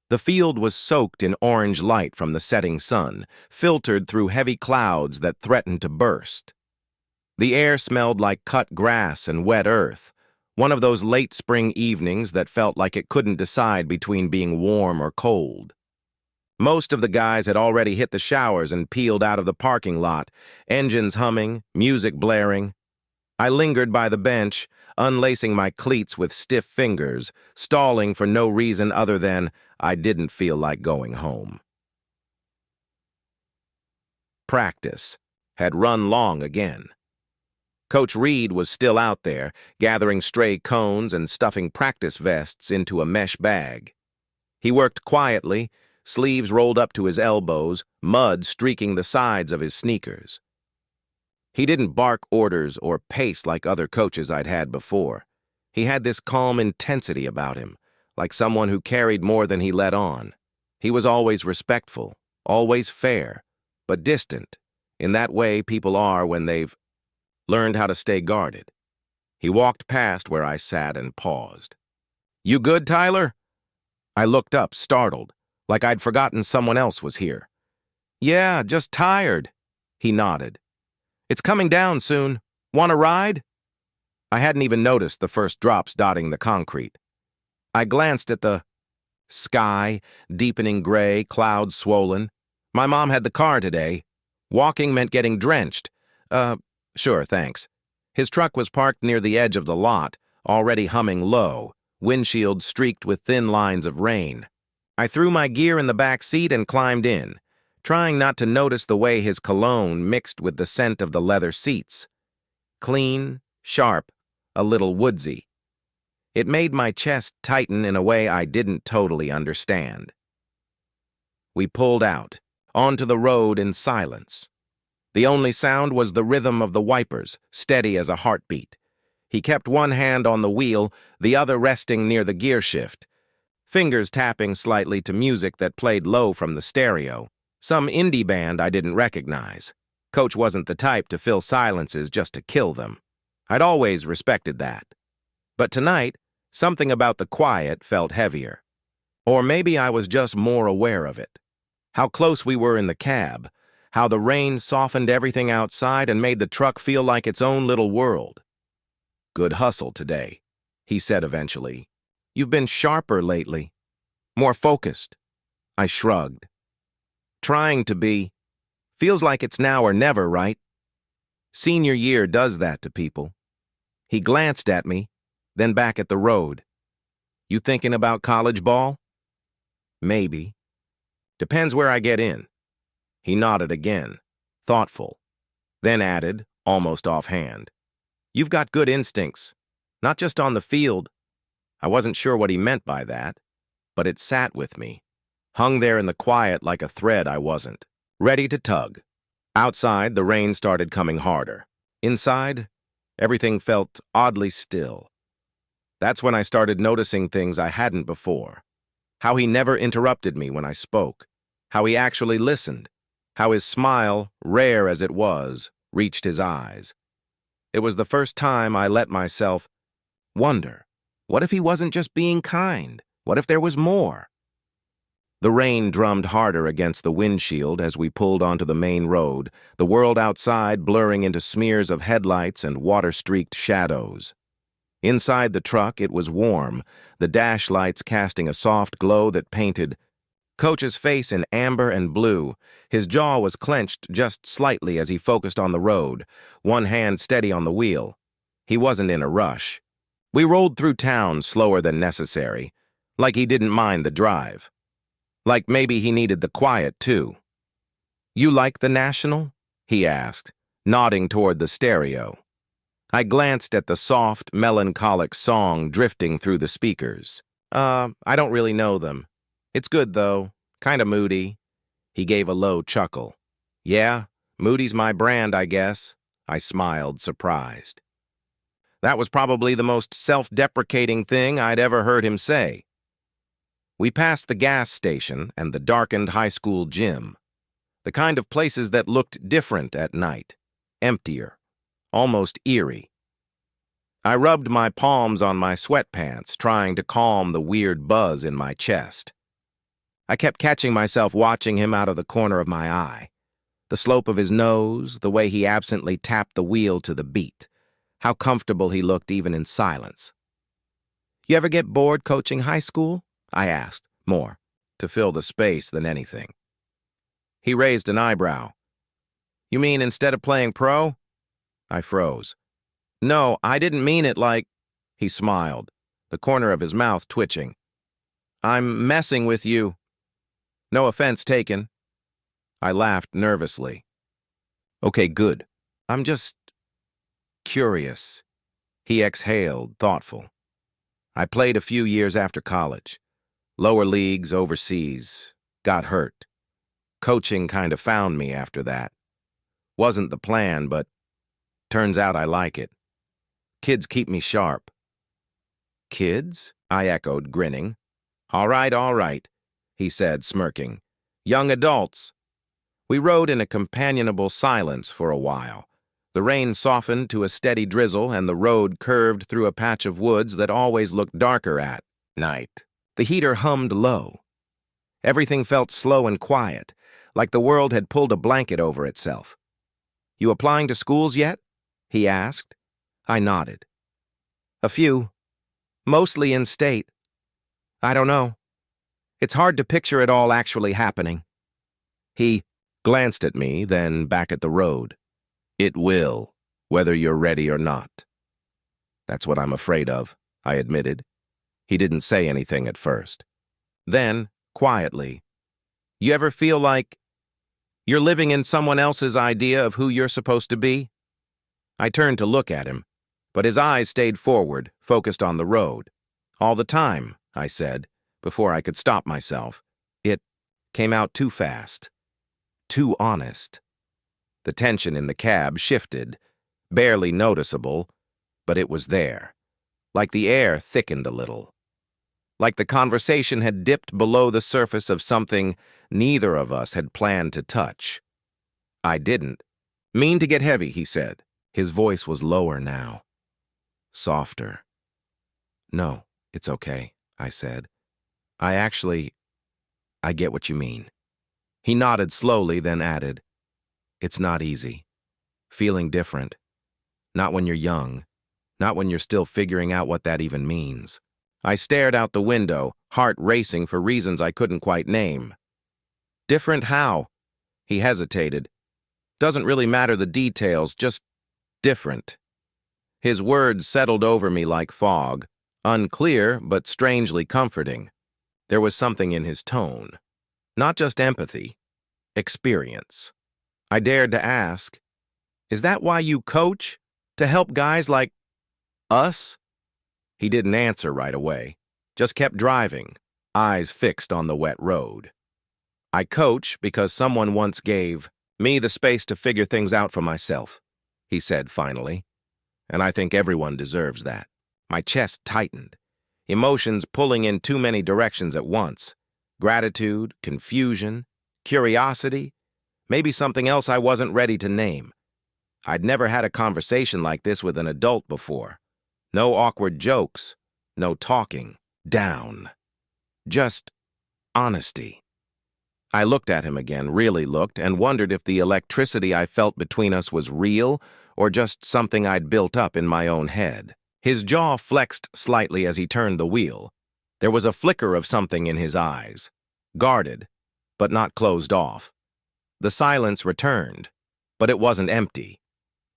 The field was soaked in orange light from the setting sun, filtered through heavy clouds that threatened to burst. The air smelled like cut grass and wet earth, one of those late spring evenings that felt like it couldn't decide between being warm or cold. Most of the guys had already hit the showers and peeled out of the parking lot, engines humming, music blaring. I lingered by the bench, unlacing my cleats with stiff fingers, stalling for no reason other than I didn't feel like going home. Practice had run long again. Coach Reed was still out there, gathering stray cones and stuffing practice vests into a mesh bag. He worked quietly, sleeves rolled up to his elbows, mud streaking the sides of his sneakers. He didn't bark orders or pace like other coaches I'd had before. He had this calm intensity about him, like someone who carried more than he let on. He was always respectful, always fair, but distant, in that way people are when they've learned how to stay guarded. He walked past where I sat and paused. "You good, Tyler?" I looked up, startled, like I'd forgotten someone else was here. "Yeah, just tired," he nodded. "It's coming down soon. Want a ride?" I hadn't even noticed the first drops dotting the concrete. I glanced at the sky, deepening gray, clouds swollen. My mom had the car today. Walking meant getting drenched. Sure, thanks. His truck was parked near the edge of the lot, already humming low, windshield streaked with thin lines of rain. I threw my gear in the back seat and climbed in, trying not to notice the way his cologne mixed with the scent of the leather seats. Clean, sharp, a little woodsy. It made my chest tighten in a way I didn't totally understand. We pulled out, onto the road in silence. The only sound was the rhythm of the wipers, steady as a heartbeat. He kept one hand on the wheel, the other resting near the gear shift, fingers tapping slightly to music that played low from the stereo. Some indie band I didn't recognize. Coach wasn't the type to fill silences just to kill them. I'd always respected that. But tonight, something about the quiet felt heavier. Or maybe I was just more aware of it. How close we were in the cab, how the rain softened everything outside and made the truck feel like its own little world. "Good hustle today," he said eventually. "You've been sharper lately. More focused." I shrugged. "Trying to be. Feels like it's now or never, right? Senior year does that to people." He glanced at me, then back at the road. "You thinking about college ball?" "Maybe. Depends where I get in." He nodded again, thoughtful, then added, almost offhand, "You've got good instincts, not just on the field." I wasn't sure what he meant by that, but it sat with me, hung there in the quiet like a thread I wasn't, ready to tug. Outside, the rain started coming harder. Inside, everything felt oddly still. That's when I started noticing things I hadn't before. How he never interrupted me when I spoke, how he actually listened, how his smile, rare as it was, reached his eyes. It was the first time I let myself wonder, what if he wasn't just being kind? What if there was more? The rain drummed harder against the windshield as we pulled onto the main road, the world outside blurring into smears of headlights and water-streaked shadows. Inside the truck, it was warm, the dash lights casting a soft glow that painted Coach's face in amber and blue. His jaw was clenched just slightly as he focused on the road, one hand steady on the wheel. He wasn't in a rush. We rolled through town slower than necessary, like he didn't mind the drive. Like maybe he needed the quiet, too. "You like the National?" he asked, nodding toward the stereo. I glanced at the soft, melancholic song drifting through the speakers. I don't really know them. It's good, though. Kinda moody." He gave a low chuckle. "Yeah, moody's my brand, I guess." I smiled, surprised. That was probably the most self-deprecating thing I'd ever heard him say. We passed the gas station and the darkened high school gym. The kind of places that looked different at night. Emptier. Almost eerie. I rubbed my palms on my sweatpants, trying to calm the weird buzz in my chest. I kept catching myself watching him out of the corner of my eye. The slope of his nose, the way he absently tapped the wheel to the beat. How comfortable he looked even in silence. "You ever get bored coaching high school?" I asked, more to fill the space than anything. He raised an eyebrow. "You mean instead of playing pro?" I froze. "No, I didn't mean it like—" He smiled, the corner of his mouth twitching. "I'm messing with you. No offense taken." I laughed nervously. "Okay, good. I'm just curious." He exhaled, thoughtful. "I played a few years after college. Lower leagues, overseas. Got hurt. Coaching kind of found me after that. Wasn't the plan, but turns out I like it. Kids keep me sharp." "Kids?" I echoed, grinning. All right," he said, smirking. "Young adults." We rode in a companionable silence for a while. The rain softened to a steady drizzle, and the road curved through a patch of woods that always looked darker at night. The heater hummed low. Everything felt slow and quiet, like the world had pulled a blanket over itself. "You applying to schools yet?" he asked. I nodded. "A few. Mostly in state. I don't know. It's hard to picture it all actually happening." He glanced at me, then back at the road. "It will, whether you're ready or not." "That's what I'm afraid of," I admitted. He didn't say anything at first. Then, quietly, "You ever feel like you're living in someone else's idea of who you're supposed to be?" I turned to look at him, but his eyes stayed forward, focused on the road. "All the time," I said, before I could stop myself. It came out too fast, too honest. The tension in the cab shifted, barely noticeable, but it was there. Like the air thickened a little. Like the conversation had dipped below the surface of something neither of us had planned to touch. I didn't mean to get heavy, he said. His voice was lower now. Softer. "No, it's okay," I said. I get what you mean." He nodded slowly, then added, "It's not easy. Feeling different. Not when you're young. Not when you're still figuring out what that even means." I stared out the window, heart racing for reasons I couldn't quite name. "Different how?" He hesitated. "Doesn't really matter the details, just different." His words settled over me like fog, unclear but strangely comforting. There was something in his tone. Not just empathy, experience. I dared to ask, "Is that why you coach? To help guys like us?" He didn't answer right away, just kept driving, eyes fixed on the wet road. "I coach because someone once gave me the space to figure things out for myself," he said finally, "and I think everyone deserves that." My chest tightened, emotions pulling in too many directions at once. Gratitude, confusion, curiosity, maybe something else I wasn't ready to name. I'd never had a conversation like this with an adult before. No awkward jokes, no talking down. Just honesty. I looked at him again, really looked, and wondered if the electricity I felt between us was real or just something I'd built up in my own head. His jaw flexed slightly as he turned the wheel. There was a flicker of something in his eyes, guarded, but not closed off. The silence returned, but it wasn't empty.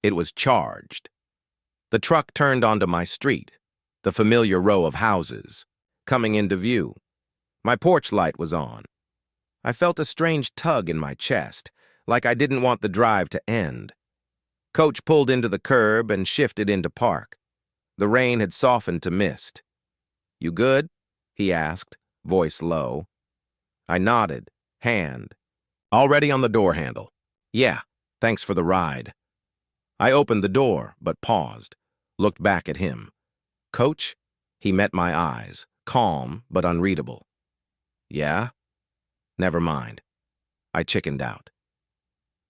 It was charged. The truck turned onto my street, the familiar row of houses, coming into view. My porch light was on. I felt a strange tug in my chest, like I didn't want the drive to end. Coach pulled into the curb and shifted into park. The rain had softened to mist. "You good?" he asked, voice low. I nodded, hand already on the door handle. "Yeah, thanks for the ride." I opened the door, but paused, looked back at him. "Coach?" He met my eyes, calm but unreadable. "Yeah?" "Never mind." I chickened out.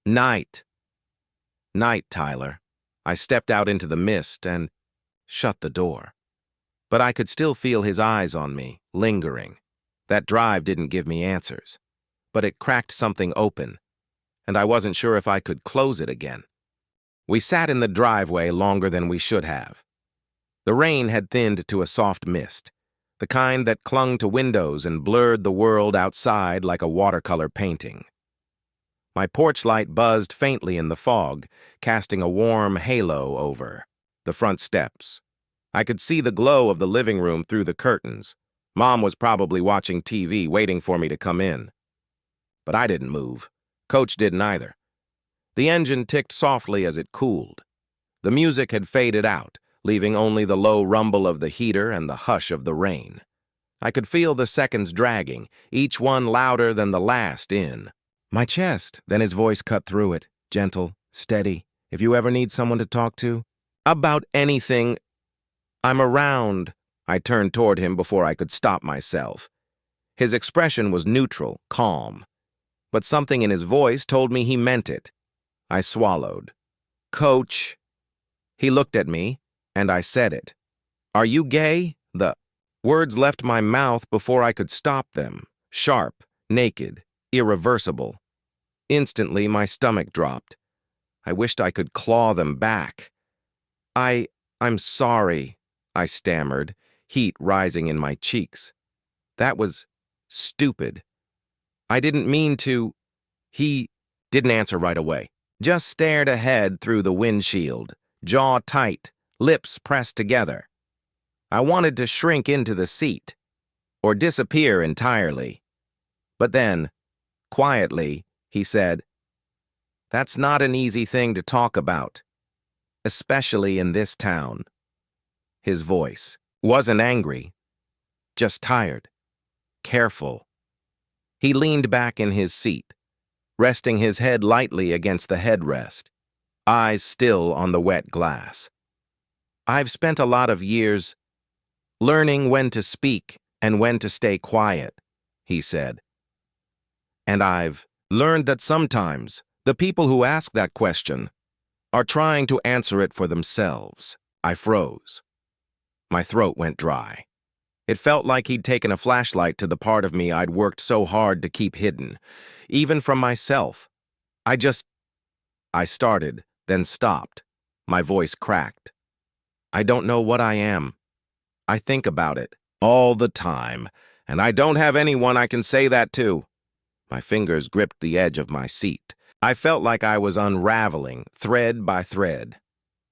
Night. Night, Tyler." I stepped out into the mist and shut the door. But I could still feel his eyes on me, lingering. That drive didn't give me answers, but it cracked something open, and I wasn't sure if I could close it again. We sat in the driveway longer than we should have. The rain had thinned to a soft mist, the kind that clung to windows and blurred the world outside like a watercolor painting. My porch light buzzed faintly in the fog, casting a warm halo over the front steps. I could see the glow of the living room through the curtains. Mom was probably watching TV, waiting for me to come in. But I didn't move. Coach didn't either. The engine ticked softly as it cooled. The music had faded out, leaving only the low rumble of the heater and the hush of the rain. I could feel the seconds dragging, each one louder than the last in my chest. Then his voice cut through it, gentle, steady. If you ever need someone to talk to, about anything, I'm around. I turned toward him before I could stop myself. His expression was neutral, calm, but something in his voice told me he meant it. I swallowed. Coach. He looked at me, and I said it. Are you gay? The words left my mouth before I could stop them, sharp, naked, irreversible. Instantly, my stomach dropped. I wished I could claw them back. I'm sorry, I stammered, heat rising in my cheeks. That was stupid. I didn't mean to. He didn't answer right away, just stared ahead through the windshield, jaw tight, lips pressed together. I wanted to shrink into the seat, or disappear entirely. But then, quietly, he said, "That's not an easy thing to talk about, especially in this town." His voice wasn't angry, just tired, careful. He leaned back in his seat, resting his head lightly against the headrest, eyes still on the wet glass. I've spent a lot of years learning when to speak and when to stay quiet, he said. And I've learned that sometimes the people who ask that question are trying to answer it for themselves. I froze. My throat went dry. It felt like he'd taken a flashlight to the part of me I'd worked so hard to keep hidden, even from myself. I started, then stopped. My voice cracked. I don't know what I am. I think about it all the time, and I don't have anyone I can say that to. My fingers gripped the edge of my seat. I felt like I was unraveling, thread by thread.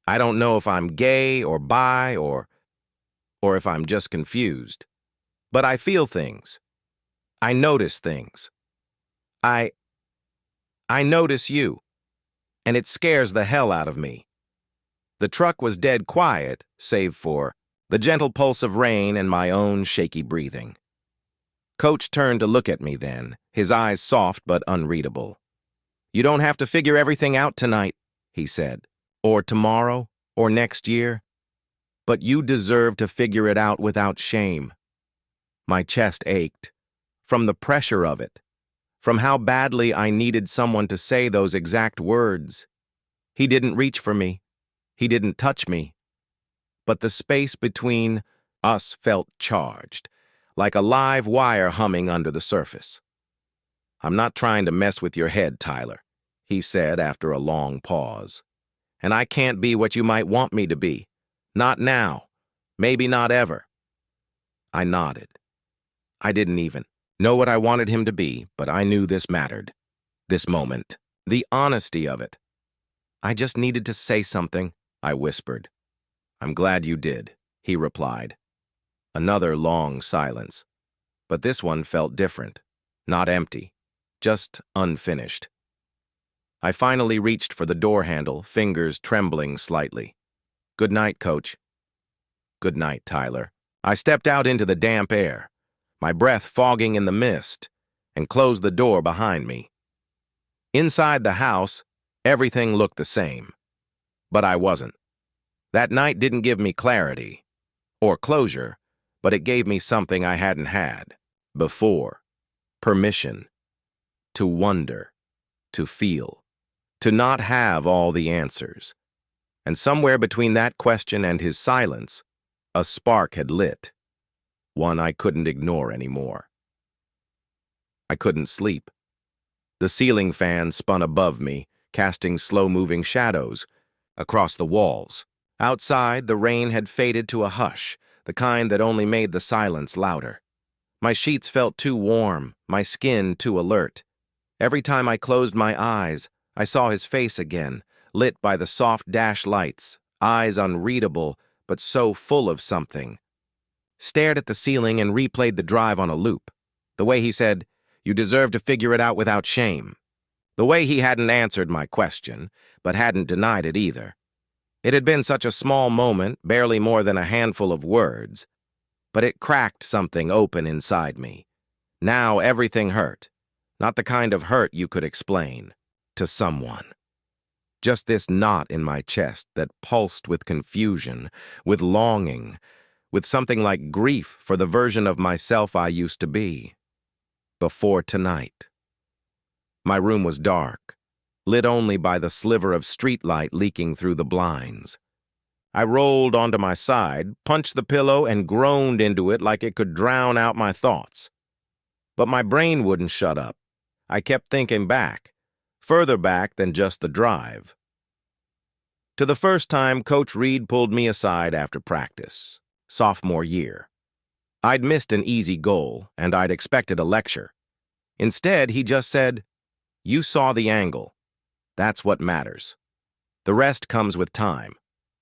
I don't know if I'm gay or bi or if I'm just confused. But I feel things. I notice things. I notice you, and it scares the hell out of me. The truck was dead quiet, save for the gentle pulse of rain and my own shaky breathing. Coach turned to look at me then, his eyes soft but unreadable. You don't have to figure everything out tonight, he said, or tomorrow, or next year. But you deserve to figure it out without shame. My chest ached, from the pressure of it, from how badly I needed someone to say those exact words. He didn't reach for me. He didn't touch me. But the space between us felt charged, like a live wire humming under the surface. I'm not trying to mess with your head, Tyler, he said after a long pause. And I can't be what you might want me to be. Not now. Maybe not ever. I nodded. I didn't even know what I wanted him to be, but I knew this mattered. This moment. The honesty of it. I just needed to say something, I whispered. I'm glad you did, he replied. Another long silence. But this one felt different. Not empty. Just unfinished. I finally reached for the door handle, fingers trembling slightly. Good night, Coach. Good night, Tyler. I stepped out into the damp air, my breath fogging in the mist, and closed the door behind me. Inside the house, everything looked the same. But I wasn't. That night didn't give me clarity or closure, but it gave me something I hadn't had before. Permission. To wonder. To feel. To not have all the answers. And somewhere between that question and his silence, a spark had lit. One I couldn't ignore anymore. I couldn't sleep. The ceiling fan spun above me, casting slow-moving shadows across the walls. Outside, the rain had faded to a hush, the kind that only made the silence louder. My sheets felt too warm, my skin too alert. Every time I closed my eyes, I saw his face again, lit by the soft dash lights, eyes unreadable, but so full of something. Stared at the ceiling and replayed the drive on a loop. The way he said, "You deserve to figure it out without shame." The way he hadn't answered my question, but hadn't denied it either. It had been such a small moment, barely more than a handful of words, but it cracked something open inside me. Now everything hurt. Not the kind of hurt you could explain to someone. Just this knot in my chest that pulsed with confusion, with longing, with something like grief for the version of myself I used to be. Before tonight. My room was dark, lit only by the sliver of streetlight leaking through the blinds. I rolled onto my side, punched the pillow, and groaned into it like it could drown out my thoughts. But my brain wouldn't shut up. I kept thinking back, further back than just the drive. To the first time Coach Reed pulled me aside after practice, sophomore year. I'd missed an easy goal, and I'd expected a lecture. Instead, he just said, "You saw the angle. That's what matters. The rest comes with time."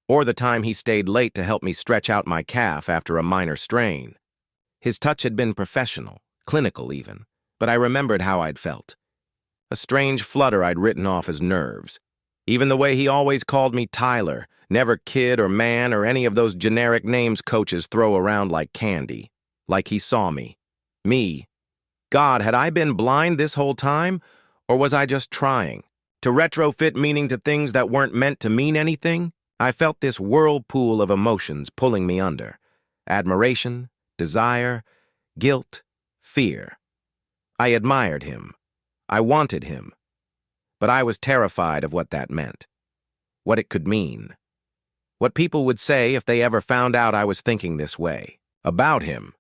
Or the time he stayed late to help me stretch out my calf after a minor strain. His touch had been professional, clinical even, but I remembered how I'd felt. A strange flutter I'd written off as nerves. Even the way he always called me Tyler, never kid or man or any of those generic names coaches throw around like candy. Like he saw me. Me. God, had I been blind this whole time? Or was I just trying? To retrofit meaning to things that weren't meant to mean anything? I felt this whirlpool of emotions pulling me under. Admiration, desire, guilt, fear. I admired him. I wanted him. But I was terrified of what that meant. What it could mean. What people would say if they ever found out I was thinking this way. About him.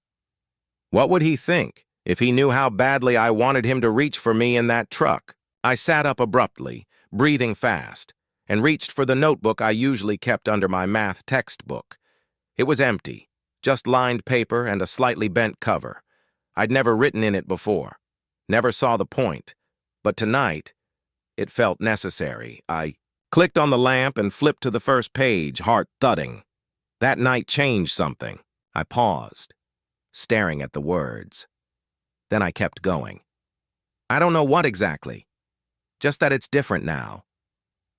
What would he think if he knew how badly I wanted him to reach for me in that truck? I sat up abruptly, breathing fast, and reached for the notebook I usually kept under my math textbook. It was empty, just lined paper and a slightly bent cover. I'd never written in it before, never saw the point, but tonight, it felt necessary. I clicked on the lamp and flipped to the first page, heart thudding. That night changed something. I paused, staring at the words. Then I kept going. I don't know what exactly, just that it's different now.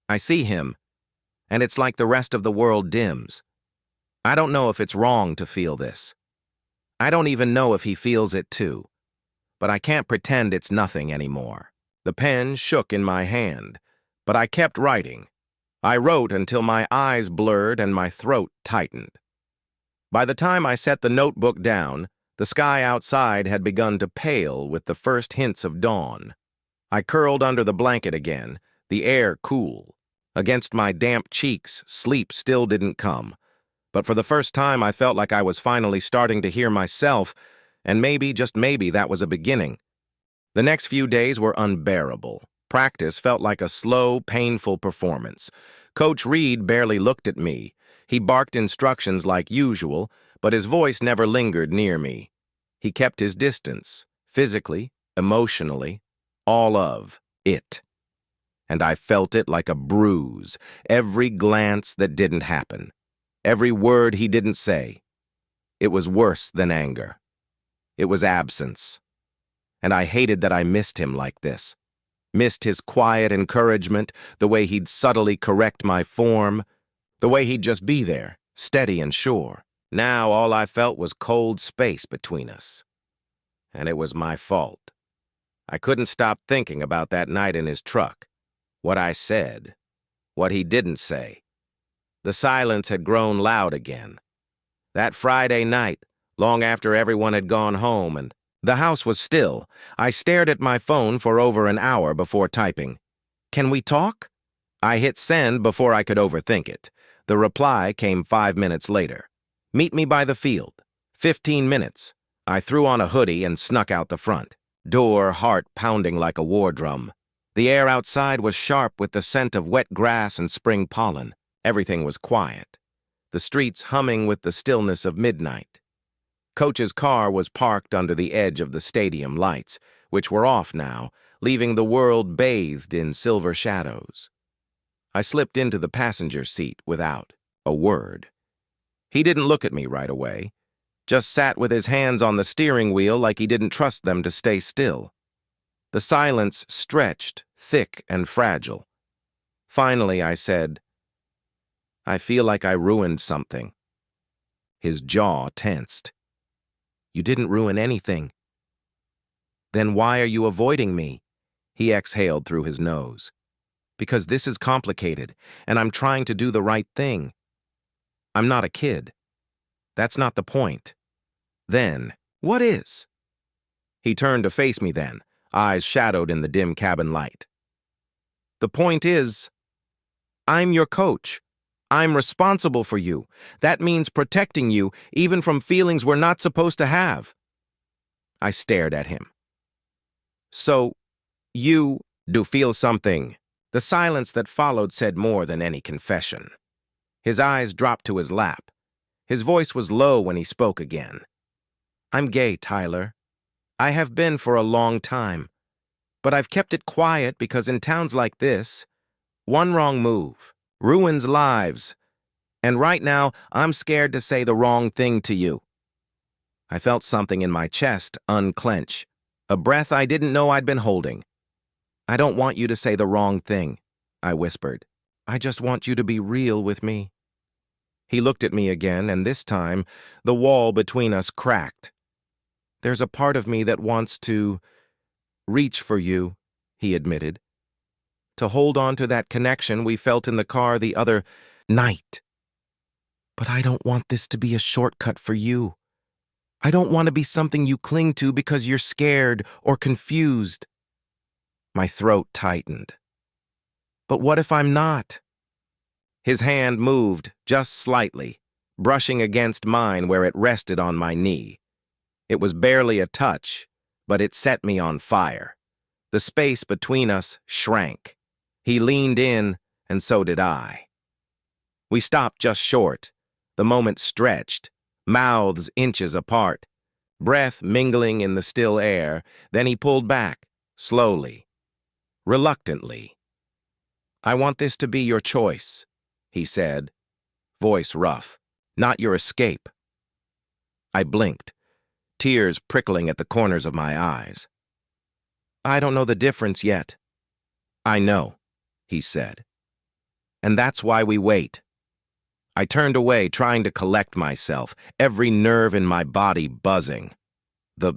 I see him, and it's like the rest of the world dims. I don't know if it's wrong to feel this. I don't even know if he feels it too. But I can't pretend it's nothing anymore. The pen shook in my hand, but I kept writing. I wrote until my eyes blurred and my throat tightened. By the time I set the notebook down, the sky outside had begun to pale with the first hints of dawn. I curled under the blanket again, the air cool. Against my damp cheeks, sleep still didn't come. But for the first time, I felt like I was finally starting to hear myself, and maybe, just maybe, that was a beginning. The next few days were unbearable. Practice felt like a slow, painful performance. Coach Reed barely looked at me. He barked instructions like usual, but his voice never lingered near me. He kept his distance, physically, emotionally, all of it. And I felt it like a bruise, every glance that didn't happen, every word he didn't say. It was worse than anger. It was absence. And I hated that I missed him like this. Missed his quiet encouragement, the way he'd subtly correct my form, the way he'd just be there, steady and sure. Now all I felt was cold space between us. And it was my fault. I couldn't stop thinking about that night in his truck. What I said, what he didn't say. The silence had grown loud again. That Friday night, long after everyone had gone home and the house was still, I stared at my phone for over an hour before typing, "Can we talk?" I hit send before I could overthink it. The reply came 5 minutes later. "Meet me by the field. 15 minutes. I threw on a hoodie and snuck out the front. Door, heart pounding like a war drum. The air outside was sharp with the scent of wet grass and spring pollen. Everything was quiet, the streets humming with the stillness of midnight. Coach's car was parked under the edge of the stadium lights, which were off now, leaving the world bathed in silver shadows. I slipped into the passenger seat without a word. He didn't look at me right away, just sat with his hands on the steering wheel like he didn't trust them to stay still. The silence stretched, thick and fragile. Finally, I said, "I feel like I ruined something." His jaw tensed. "You didn't ruin anything." "Then why are you avoiding me?" He exhaled through his nose. "Because this is complicated, and I'm trying to do the right thing. I'm not a kid. That's not the point." "Then, what is?" He turned to face me then, eyes shadowed in the dim cabin light. "The point is, I'm your coach. I'm responsible for you. That means protecting you, even from feelings we're not supposed to have." I stared at him. "So, you do feel something?" The silence that followed said more than any confession. His eyes dropped to his lap. His voice was low when he spoke again. "I'm gay, Tyler. I have been for a long time. But I've kept it quiet because in towns like this, one wrong move ruins lives. And right now, I'm scared to say the wrong thing to you." I felt something in my chest unclench, a breath I didn't know I'd been holding. "I don't want you to say the wrong thing," I whispered. "I just want you to be real with me." He looked at me again, and this time, the wall between us cracked. "There's a part of me that wants to reach for you," he admitted. "To hold on to that connection we felt in the car the other night. But I don't want this to be a shortcut for you. I don't want to be something you cling to because you're scared or confused." My throat tightened. "But what if I'm not?" His hand moved just slightly, brushing against mine where it rested on my knee. It was barely a touch, but it set me on fire. The space between us shrank. He leaned in, and so did I. We stopped just short. The moment stretched, mouths inches apart, breath mingling in the still air. Then he pulled back, slowly, reluctantly. "I want this to be your choice," he said, voice rough, "not your escape." I blinked, tears prickling at the corners of my eyes. "I don't know the difference yet." "I know," he said. "And that's why we wait." I turned away, trying to collect myself, every nerve in my body buzzing. The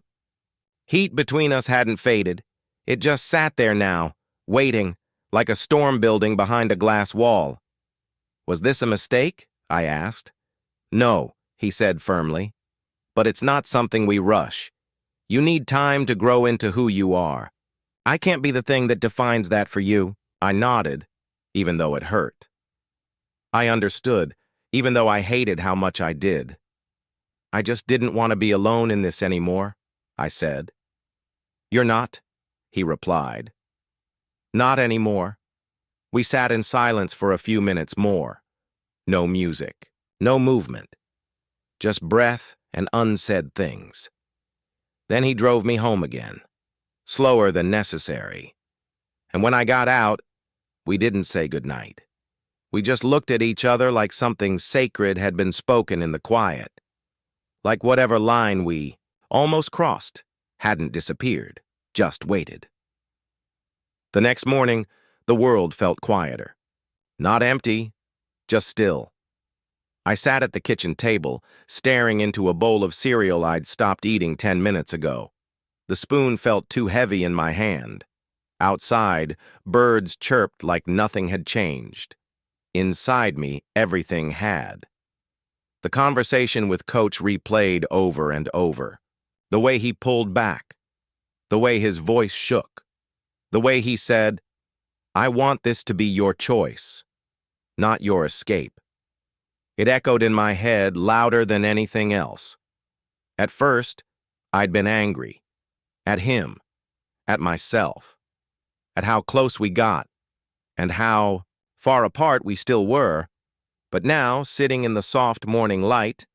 heat between us hadn't faded. It just sat there now, waiting, like a storm building behind a glass wall. "Was this a mistake?" I asked. "No," he said firmly. "But it's not something we rush. You need time to grow into who you are. I can't be the thing that defines that for you." I nodded, even though it hurt. I understood, even though I hated how much I did. "I just didn't want to be alone in this anymore," I said. "You're not," he replied. "Not anymore." We sat in silence for a few minutes more. No music, no movement, just breath and unsaid things. Then he drove me home again, slower than necessary. And when I got out, we didn't say goodnight. We just looked at each other like something sacred had been spoken in the quiet. Like whatever line we almost crossed hadn't disappeared, just waited. The next morning, the world felt quieter. Not empty, just still. I sat at the kitchen table, staring into a bowl of cereal I'd stopped eating 10 minutes ago. The spoon felt too heavy in my hand. Outside, birds chirped like nothing had changed. Inside me, everything had. The conversation with Coach replayed over and over. The way he pulled back. The way his voice shook. The way he said, "I want this to be your choice, not your escape." It echoed in my head louder than anything else. At first, I'd been angry. At him, at myself, at how close we got, and how far apart we still were. But now, sitting in the soft morning light,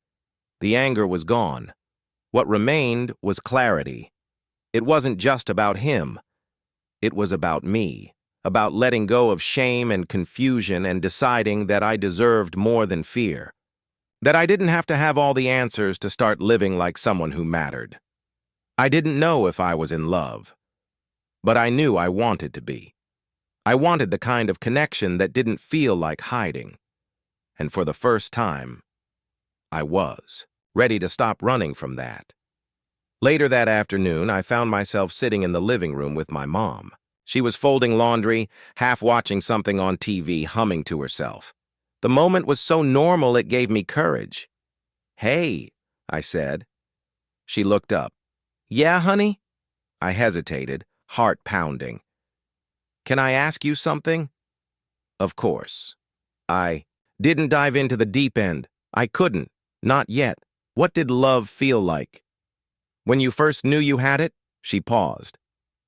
the anger was gone. What remained was clarity. It wasn't just about him. It was about me, about letting go of shame and confusion and deciding that I deserved more than fear, that I didn't have to have all the answers to start living like someone who mattered. I didn't know if I was in love, but I knew I wanted to be. I wanted the kind of connection that didn't feel like hiding. And for the first time, I was ready to stop running from that. Later that afternoon, I found myself sitting in the living room with my mom. She was folding laundry, half watching something on TV, humming to herself. The moment was so normal it gave me courage. "Hey," I said. She looked up. "Yeah, honey?" I hesitated, heart pounding. "Can I ask you something?" Of course. I didn't dive into the deep end. I couldn't. Not yet. What did love feel like? When you first knew you had it? She paused,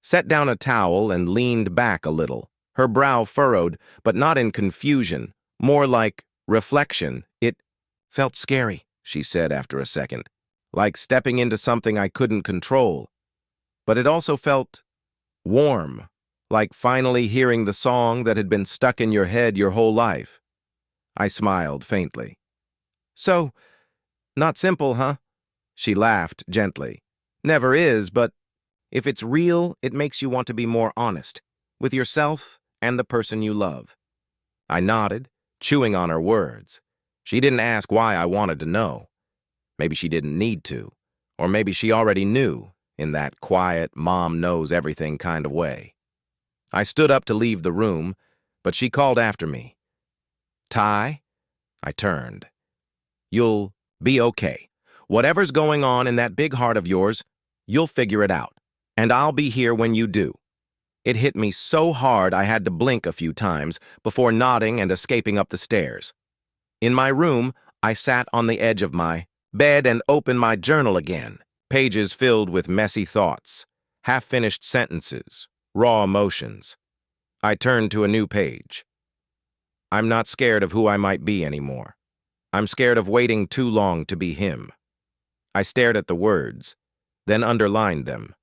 set down a towel and leaned back a little, her brow furrowed, but not in confusion, more like reflection. "It felt scary," she said after a second, "like stepping into something I couldn't control. But it also felt warm, like finally hearing the song that had been stuck in your head your whole life." I smiled faintly. "So, not simple, huh?" She laughed gently. "Never is, but if it's real, it makes you want to be more honest with yourself and the person you love." I nodded, chewing on her words. She didn't ask why I wanted to know. Maybe she didn't need to, or maybe she already knew, in that quiet, mom-knows-everything kind of way. I stood up to leave the room, but she called after me. "Ty?" I turned. "You'll be okay. Whatever's going on in that big heart of yours, you'll figure it out, and I'll be here when you do." It hit me so hard I had to blink a few times before nodding and escaping up the stairs. In my room, I sat on the edge of my bed and opened my journal again, pages filled with messy thoughts, half-finished sentences, raw emotions. I turned to a new page. I'm not scared of who I might be anymore. I'm scared of waiting too long to be him. I stared at the words, then underlined them.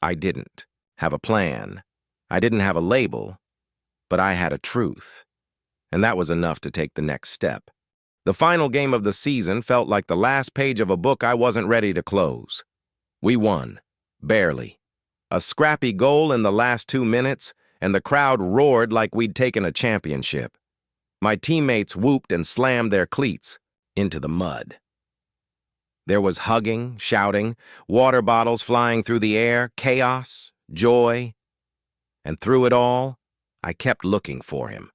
I didn't have a plan. I didn't have a label, but I had a truth. And that was enough to take the next step. The final game of the season felt like the last page of a book I wasn't ready to close. We won, barely. A scrappy goal in the last 2 minutes, and the crowd roared like we'd taken a championship. My teammates whooped and slammed their cleats into the mud. There was hugging, shouting, water bottles flying through the air, chaos, joy. And through it all, I kept looking for him.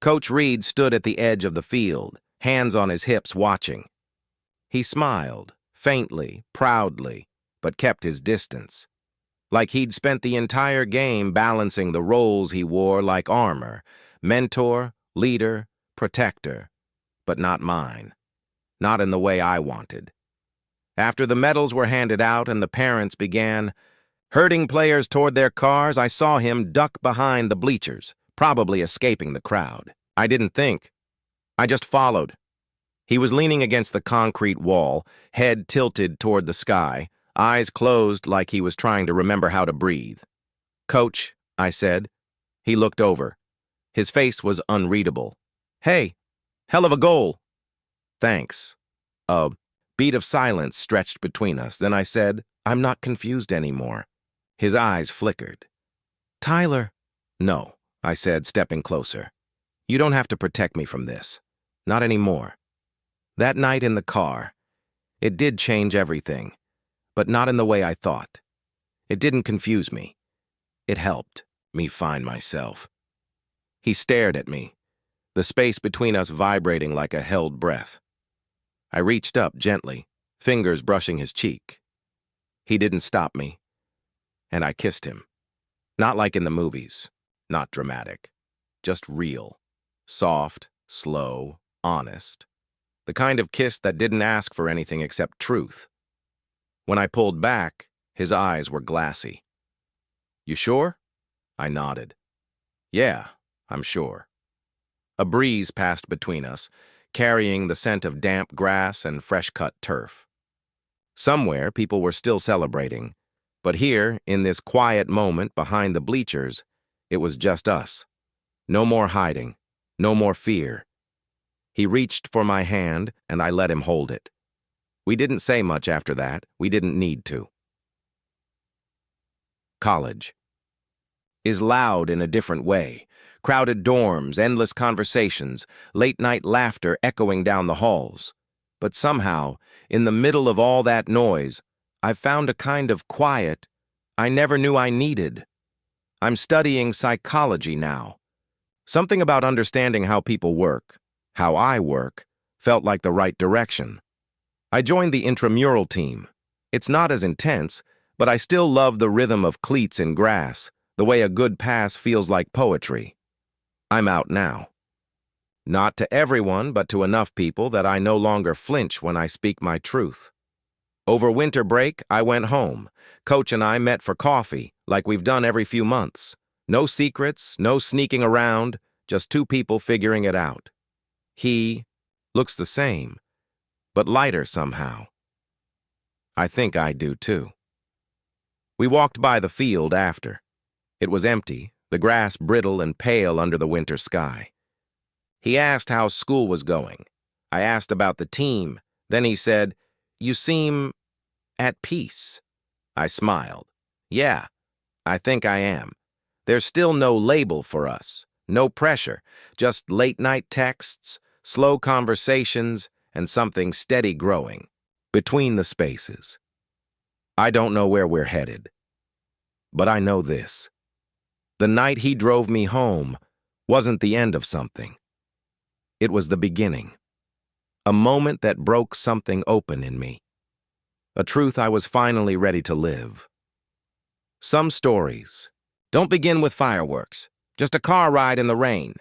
Coach Reed stood at the edge of the field, hands on his hips, watching. He smiled, faintly, proudly, but kept his distance. Like he'd spent the entire game balancing the roles he wore like armor, mentor, leader, protector, but not mine. Not in the way I wanted. After the medals were handed out and the parents began herding players toward their cars, I saw him duck behind the bleachers, probably escaping the crowd. I didn't think. I just followed. He was leaning against the concrete wall, head tilted toward the sky, eyes closed like he was trying to remember how to breathe. "Coach," I said. He looked over. His face was unreadable. "Hey, hell of a goal." "Thanks." A beat of silence stretched between us. Then I said, "I'm not confused anymore." His eyes flickered. "Tyler." "No," I said, stepping closer. "You don't have to protect me from this. Not anymore." That night in the car, it did change everything, but not in the way I thought. It didn't confuse me. It helped me find myself. He stared at me, the space between us vibrating like a held breath. I reached up gently, fingers brushing his cheek. He didn't stop me, and I kissed him. Not like in the movies, not dramatic, just real, soft, slow, honest. The kind of kiss that didn't ask for anything except truth. When I pulled back, His eyes were glassy. "You sure?" I nodded. "Yeah, I'm sure." A breeze passed between us, carrying the scent of damp grass and fresh-cut turf. Somewhere, people were still celebrating, but here, in this quiet moment behind the bleachers, it was just us. No more hiding, no more fear. He reached for my hand, and I let him hold it. We didn't say much after that. We didn't need to. College is loud in a different way. Crowded dorms, endless conversations, late-night laughter echoing down the halls. But somehow, in the middle of all that noise, I've found a kind of quiet I never knew I needed. I'm studying psychology now. Something about understanding how people work, how I work, felt like the right direction. I joined the intramural team. It's not as intense, but I still love the rhythm of cleats in grass, the way a good pass feels like poetry. I'm out now. Not to everyone, but to enough people that I no longer flinch when I speak my truth. Over winter break, I went home. Coach and I met for coffee, like we've done every few months. No secrets, no sneaking around, just two people figuring it out. He looks the same, but lighter somehow. I think I do too. We walked by the field after. It was empty, the grass brittle and pale under the winter sky. He asked how school was going. I asked about the team. Then he said, "You seem at peace." I smiled. "Yeah, I think I am. There's still no label for us, no pressure, just late-night texts, slow conversations, and something steady growing between the spaces. I don't know where we're headed, but I know this. The night he drove me home wasn't the end of something. It was the beginning. A moment that broke something open in me. A truth I was finally ready to live. Some stories don't begin with fireworks, just a car ride in the rain.